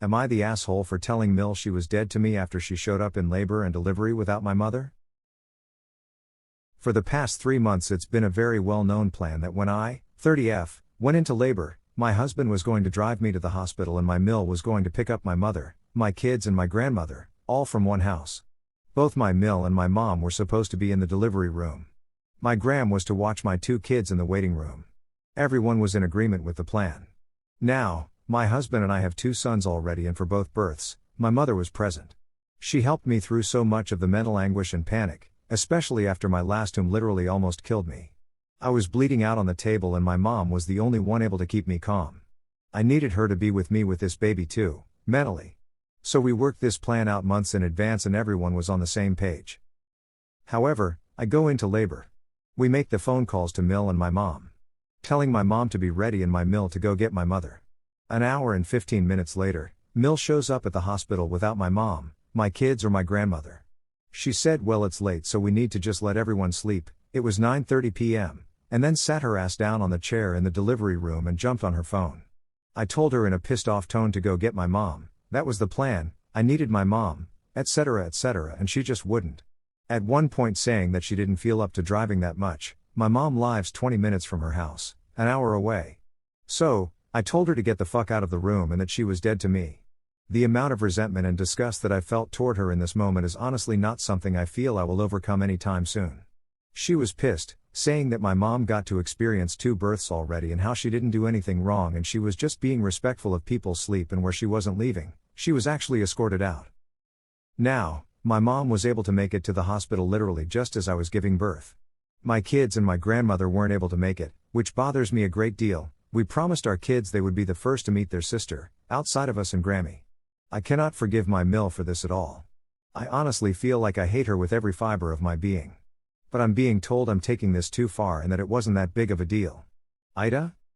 Am I the asshole for telling Mill she was dead to me after she showed up in labor and delivery without my mother? For the past 3 months it's been a very well-known plan that when I, 30F, went into labor, my husband was going to drive me to the hospital and my Mill was going to pick up my mother, my kids and my grandmother, all from one house. Both my Mill and my mom were supposed to be in the delivery room. My gram was to watch my 2 kids in the waiting room. Everyone was in agreement with the plan. Now, my husband and I have 2 sons already, and for both births, my mother was present. She helped me through so much of the mental anguish and panic, especially after my last whom literally almost killed me. I was bleeding out on the table and my mom was the only one able to keep me calm. I needed her to be with me with this baby too, mentally. So we worked this plan out months in advance and everyone was on the same page. However, I go into labor. We make the phone calls to Mill and my mom, telling my mom to be ready and my Mill to go get my mother. An hour and 15 minutes later, Mill shows up at the hospital without my mom, my kids or my grandmother. She said, well, it's late so we need to just let everyone sleep. It was 9:30 p.m., and then sat her ass down on the chair in the delivery room and jumped on her phone. I told her in a pissed off tone to go get my mom, that was the plan, I needed my mom, etc., and she just wouldn't. At one point saying that she didn't feel up to driving that much. My mom lives 20 minutes from her house, an hour away. So, I told her to get the fuck out of the room and that she was dead to me. The amount of resentment and disgust that I felt toward her in this moment is honestly not something I feel I will overcome anytime soon. She was pissed, saying that my mom got to experience 2 births already and how she didn't do anything wrong and she was just being respectful of people's sleep, and where she wasn't leaving, she was actually escorted out. Now, my mom was able to make it to the hospital literally just as I was giving birth. My kids and my grandmother weren't able to make it, which bothers me a great deal. We promised our kids they would be the first to meet their sister, outside of us and Grammy. I cannot forgive my Mill for this at all. I honestly feel like I hate her with every fiber of my being. But I'm being told I'm taking this too far and that it wasn't that big of a deal. AITA?